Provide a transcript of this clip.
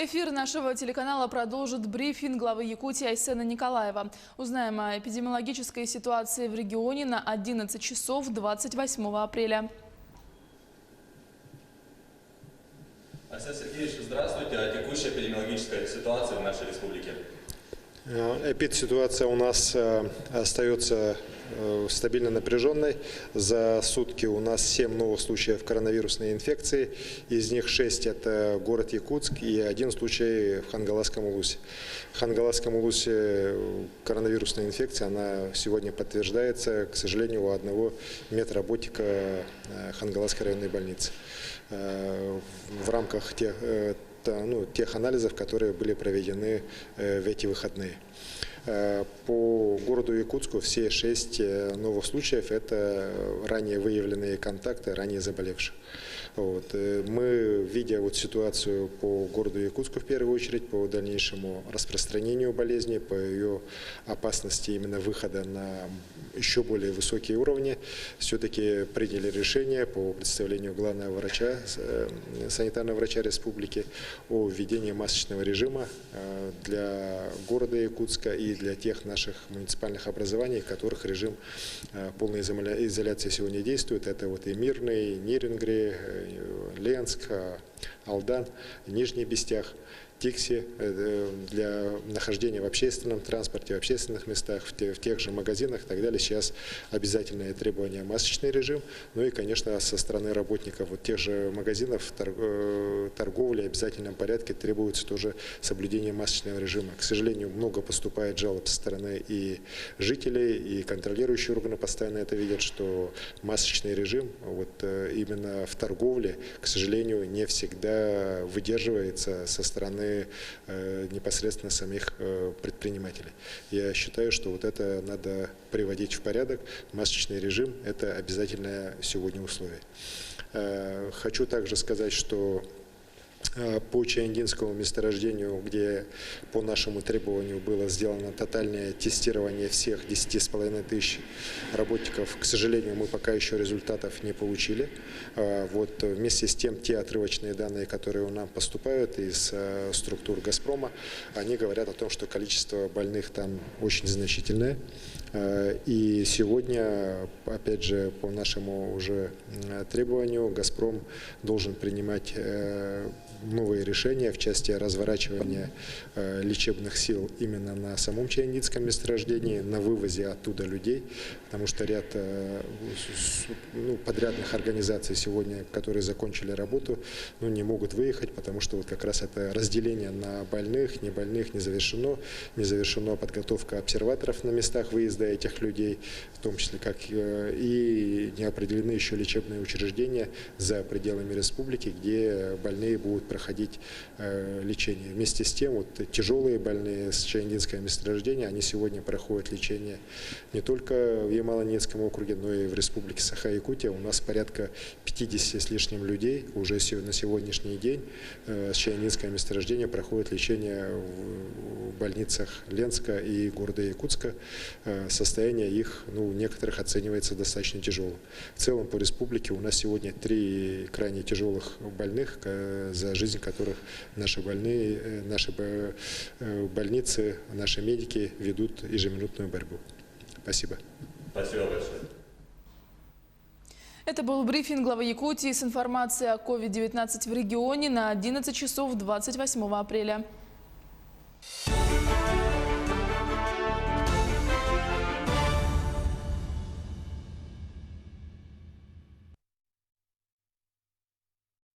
Эфир нашего телеканала продолжит брифинг главы Якутии Айсена Николаева. Узнаем о эпидемиологической ситуации в регионе на 11 часов 28 апреля. Айсен Сергеевич, здравствуйте. О текущей эпидемиологической ситуации в нашей республике. Эпидситуация у нас остается стабильно напряженной. За сутки у нас 7 новых случаев коронавирусной инфекции. Из них 6 это город Якутск и 1 случай в Хангаласском Улусе. В Хангаласском Улусе коронавирусная инфекция, она сегодня подтверждается, к сожалению, у одного медработника Хангаласской районной больницы. В рамках тех анализов, которые были проведены в эти выходные. По городу Якутску все 6 новых случаев – это ранее выявленные контакты, ранее заболевших. Мы, видя ситуацию по городу Якутску в первую очередь, по дальнейшему распространению болезни, по ее опасности именно выхода на еще более высокие уровни, все-таки приняли решение по представлению главного врача, санитарного врача республики о введении масочного режима для города Якутска и для тех наших муниципальных образований, в которых режим полной изоляции сегодня действует. Это и Мирный, Нирингри, Ленск, Алдан, Нижний Бестях, Тикси, для нахождения в общественном транспорте, в общественных местах, в тех же магазинах и так далее. Сейчас обязательное требование масочный режим. Ну и, конечно, со стороны работников тех же магазинов, торговли в обязательном порядке требуется тоже соблюдение масочного режима. К сожалению, много поступает жалоб со стороны и жителей, и контролирующие органы постоянно это видят, что масочный режим именно в торговле, к сожалению, не всегда выдерживается со стороны непосредственно самих предпринимателей. Я считаю, что это надо приводить в порядок. Масочный режим – это обязательное сегодня условие. Хочу также сказать, что по Чаяндинскому месторождению, где по нашему требованию было сделано тотальное тестирование всех 10,5 тысяч работников, к сожалению, мы пока еще результатов не получили. Вместе с тем, те отрывочные данные, которые нам поступают из структур «Газпрома», они говорят о том, что количество больных там очень значительное. И сегодня, опять же, по нашему уже требованию, «Газпром» должен принимать новые решения в части разворачивания лечебных сил именно на самом Чаяндинском месторождении, на вывозе оттуда людей, потому что ряд подрядных организаций сегодня, которые закончили работу, не могут выехать, потому что как раз это разделение на больных, не больных не завершена подготовка обсерваторов на местах выезда этих людей, в том числе и не определены еще лечебные учреждения за пределами республики, где больные будут проходить лечение. Вместе с тем, тяжелые больные с Чаяндинского месторождения, они сегодня проходят лечение не только в Ямало-Ненецком округе, но и в республике Саха-Якутия. У нас порядка 50 с лишним людей уже на сегодняшний день с Чаяндинского месторождения проходят лечение в больницах Ленска и города Якутска. Состояние их, некоторых оценивается достаточно тяжелым. В целом по республике у нас сегодня 3 крайне тяжелых больных, за жизнь которых наши больницы, наши медики ведут ежеминутную борьбу. Спасибо. Спасибо большое. Это был брифинг главы Якутии с информацией о COVID-19 в регионе на 11 часов 28 апреля.